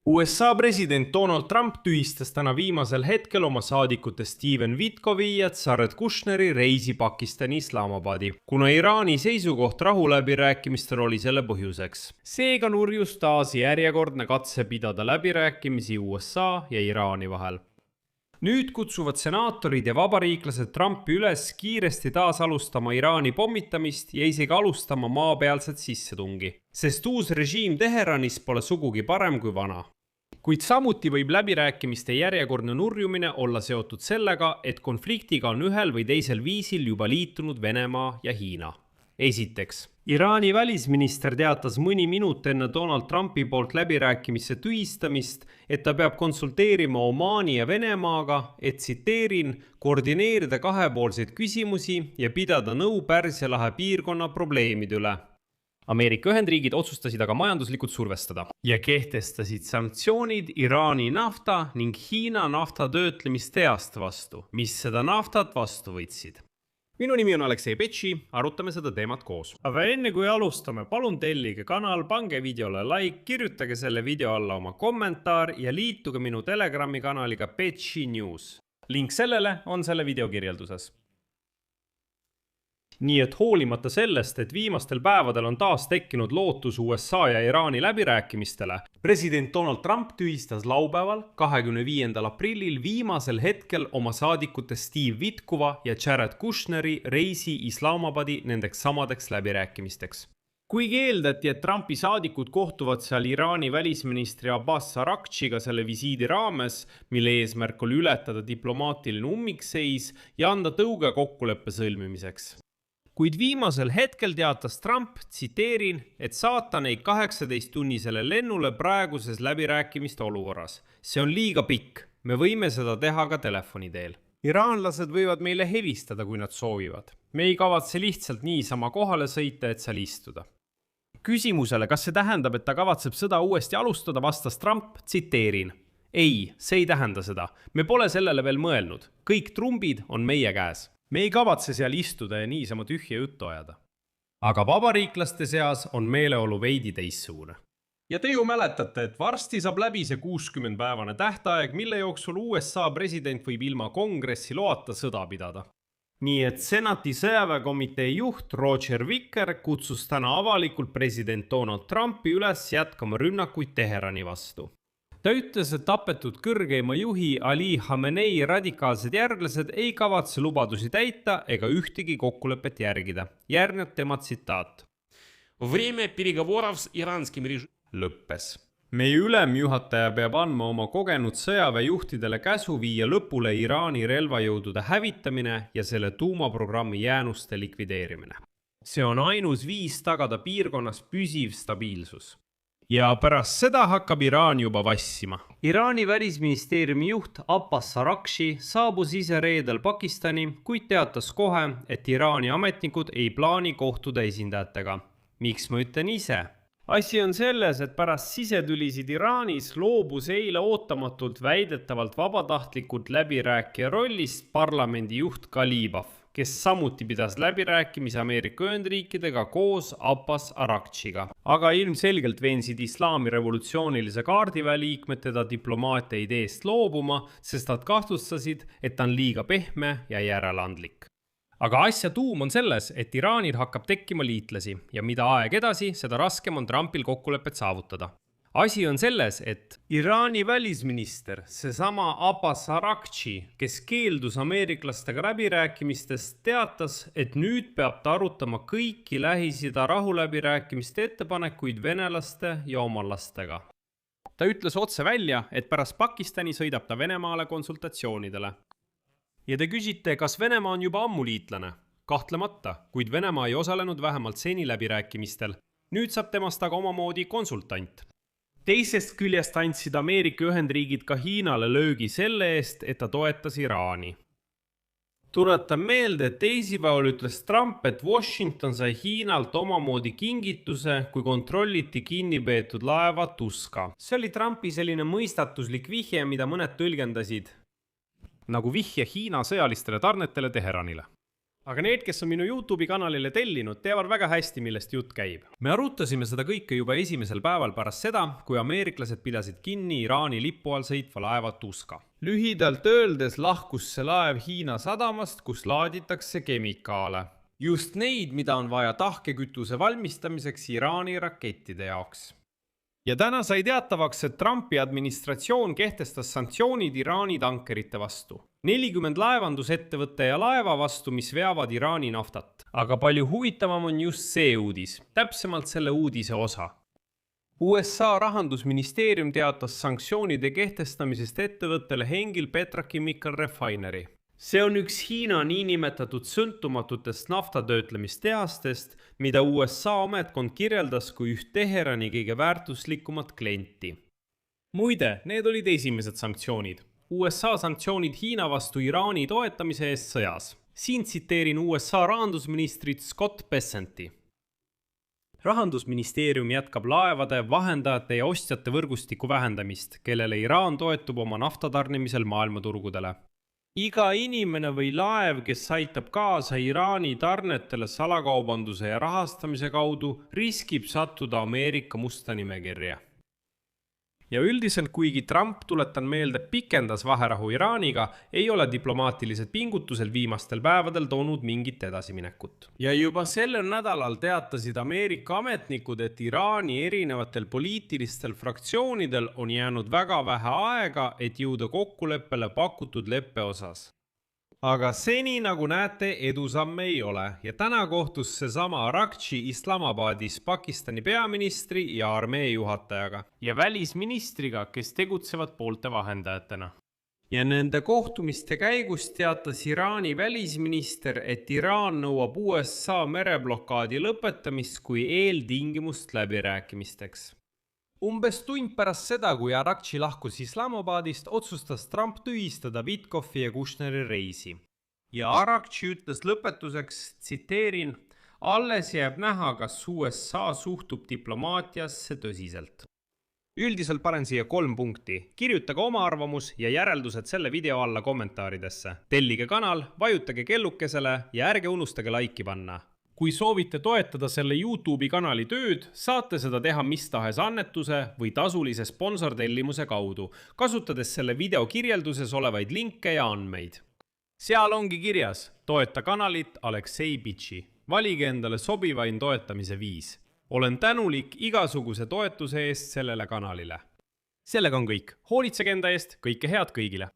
USA president Donald Trump tühistas täna viimasel hetkel oma saadikute Steven Witkovi ja Jared Kushneri reisi Pakistani Islamabadi, kuna Iraani seisukoht rahuläbirääkimistel oli selle põhjuseks. Seega nurjus taas järjekordne katse pidada läbirääkimisi USA ja Iraani vahel. Nüüd kutsuvad senaatorid ja vabariiklased Trumpi üles kiiresti taas alustama Iraani pommitamist ja isegi alustama maapealset sissetungi, sest uus režiim Teheranis pole sugugi parem kui vana. Kuid samuti võib läbirääkimiste järjekordne nurjumine olla seotud sellega, et konfliktiga on ühel või teisel viisil juba liitunud Venemaa ja Hiina. Esiteks, Iraani välisminister teatas mõni minut enne Donald Trumpi poolt läbirääkimiste tühistamist, et ta peab konsulteerima Omaani ja Venemaaga, et tsiteerin, koordineerida kahepoolseid küsimusi ja pidada nõu Pärsia lahe piirkonna probleemide üle. Ameerika Ühendriigid otsustasid aga majanduslikult survestada ja kehtestasid sanktsioonid Iraani nafta ning Hiina nafta töötlemistehast vastu, mis seda naftat vastu võtsid. Minu nimi on Aleksei Petši, arutame seda teemat koos. Aga enne kui alustame, palun tellige kanal, pange videole like, kirjutage selle video alla oma kommentaar ja liituge minu Telegrami kanaliga Petši News. Link sellele on selle video kirjelduses. Nii et hoolimata sellest, et viimastel päevadel on taas tekkinud lootus USA ja Iraani läbirääkimistele, president Donald Trump tühistas laupäeval 25. aprillil viimasel hetkel oma saadikute Steve Witkova ja Jared Kushneri reisi Islamabadi nendeks samadeks läbirääkimisteks. Kuigi eeldati, et Trumpi saadikud kohtuvad seal Iraani välisministri Abbas Araghchiga selle visiidi raames, mille eesmärk oli ületada diplomaatiline ummikseis ja anda tõuge kokkuleppe sõlmimiseks. Kuid viimasel hetkel teatas Trump, tsiteerin, et saata neid 18-tunnisele lennule praeguses läbirääkimiste olukorras. See on liiga pikk. Me võime seda teha ka telefoni teel. Iraanlased võivad meile helistada, kui nad soovivad. Me ei kavatse lihtsalt niisama kohale sõita, et seal istuda. Küsimusele, kas see tähendab, et ta kavatseb sõda uuesti alustada, vastas Trump, tsiteerin. Ei, see ei tähenda seda. Me pole sellele veel mõelnud. Kõik trumbid on meie käes. Me ei kavatse seal istuda ja niisama tühja juttu ajada. Aga vabariiklaste seas on meeleolu veidi teissugune. Ja te ju mäletate, et varsti saab läbi see 60-päevane tähtaeg, mille jooksul USA president võib ilma kongressi loata sõda pidada. Nii et senati sõjaväekomitee juht Roger Wicker kutsus täna avalikult president Donald Trumpi üles jätkama rünnakuid Teherani vastu. Ta ütles, et tapetud kõrgeima juhi Ali Khamenei radikaalsed järglased ei kavatse lubadusi täita ega ühtegi kokkulepet järgida. Järgneb tema tsitaat. Lõppes. Meie ülemjuhataja peab andma oma kogenud sõjaväejuhtidele käsu viia lõpule Iraani relvajõudude hävitamine ja selle tuumaprogrammi jäänuste likvideerimine. See on ainus viis tagada piirkonnas püsiv stabiilsus. Ja pärast seda hakkab Iraan juba vassima. Iraani välisministeeriumi juht Abbas Araghchi saabus ise reedel Pakistani, kuid teatas kohe, et Iraani ametnikud ei plaani kohtuda esindajatega. Miks ma ütlen ise? Asi on selles, et pärast sisetülisid Iraanis loobus eile ootamatult väidetavalt vabatahtlikult läbirääkija rollist parlamendi juht Galibaf, kes samuti pidas läbirääkimise Ameerika Ühendriikidega koos Abbas Araghchiga. Aga ilmselgelt veensid islaami revolutsioonilise kaardiväe liikmed teda diplomaatia ideest loobuma, sest nad kahtlustasid, et ta on liiga pehme ja järeleandlik. Aga asja tuum on selles, et Iraanil hakkab tekkima liitlasi ja mida aeg edasi, seda raskem on Trumpil kokkulepet saavutada. Asi on selles, et Iraani välisminister, seesama Abbas Araghchi, kes keeldus ameeriklastega läbirääkimistest, teatas, et nüüd peab ta arutama kõiki Lähis-Ida rahuläbirääkimiste ettepanekuid venelaste ja omalastega. Ta ütles otse välja, et pärast Pakistani sõidab ta Venemaale konsultatsioonidele. Ja te küsite, kas Venemaa on juba ammu liitlane? Kahtlemata, kuid Venemaa ei osalenud vähemalt seni läbirääkimistel. Nüüd saab temast aga omamoodi konsultant. Teisest küljest andsid Ameerika Ühendriigid ka Hiinale löögi selle eest, et ta toetas Iraani. Tuletan meelde, et teisipäeval ütles Trump, et Washington sai Hiinalt omamoodi kingituse, kui kontrolliti kinnipeetud laeva Tuska. See oli Trumpi selline mõistatuslik vihje, mida mõned tõlgendasid nagu vihje Hiina sõjalistele tarnetele Teheranile. Aga need, kes on minu YouTube'i kanalile tellinud, teavad väga hästi, millest jutt käib. Me arutasime seda kõike juba esimesel päeval pärast seda, kui ameeriklased pidasid kinni Iraani lipu all sõitva laeva Tuska. Lühidalt öeldes lahkus see laev Hiina sadamast, kus laaditakse kemikaale. Just neid, mida on vaja tahkekütuse valmistamiseks Iraani rakettide jaoks. Ja täna sai teatavaks, et Trumpi administratsioon kehtestas sanktsioonid Iraani tankerite vastu. 40 laevandusettevõtte ja laeva vastu, mis veavad Iraani naftat. Aga palju huvitavam on just see uudis, täpsemalt selle uudise osa. USA rahandusministeerium teatas sanktsioonide kehtestamisest ettevõttele Henkel Petrochemical Refinery. See on üks Hiina niinimetatud sõltumatutest naftatöötlemistehastest, mida USA ametkond kirjeldas kui üht Teherani kõige väärtuslikumat klienti. Muide, need olid esimesed sanktsioonid. USA sanktsioonid Hiina vastu Iraani toetamise eest sõjas. Siin tsiteerin USA rahandusministrit Scott Bessenti. Rahandusministeerium jätkab laevade, vahendajate ja ostjate võrgustiku vähendamist, kellele Iraan toetub oma naftatarnimisel maailmaturgudele. Iga inimene või laev, kes aitab kaasa Iraani tarnetele salakaubanduse ja rahastamise kaudu, riskib sattuda Ameerika musta nimekirja. Ja üldiselt, kuigi Trump, tuletan meelde, pikendas vaherahu Iraaniga, ei ole diplomaatilised pingutusel viimastel päevadel toonud mingit edasiminekut. Ja juba sellel nädalal teatasid Ameerika ametnikud, et Iraani erinevatel poliitilistel fraktsioonidel on jäänud väga vähe aega, et jõuda kokkuleppele pakutud leppe osas. Aga seni, nagu näete, edusamme ei ole ja täna kohtus seesama Arakchi Islamabadis Pakistani peaministri ja armee juhatajaga ja välisministriga, kes tegutsevad poolte vahendajatena. Ja nende kohtumiste käigus teatas Iraani välisminister, et Iraan nõuab USA mereblokaadi lõpetamist kui eeltingimust läbirääkimisteks. Umbes tund pärast seda, kui Arakchi lahkus Islamabadist, otsustas Trump tühistada Witkofi ja Kushneri reisi. Ja Arakchi ütles lõpetuseks, tsiteerin, alles jääb näha, kas USA suhtub diplomaatiasse tõsiselt. Üldiselt panen siia 3 punkti. Kirjutage oma arvamus ja järeldused selle video alla kommentaaridesse. Tellige kanal, vajutage kellukesele ja ärge unustage laiki panna. Kui soovite toetada selle YouTube'i kanali tööd, saate seda teha mis tahes annetuse või tasulise sponsortellimuse kaudu, kasutades selle video kirjelduses olevaid linke ja andmeid. Seal ongi kirjas, toeta kanalit Aleksei Bitši. Valige endale sobivain toetamise viis. Olen tänulik igasuguse toetuse eest sellele kanalile. Sellega on kõik. Hoolitsege enda eest, kõike head kõigile!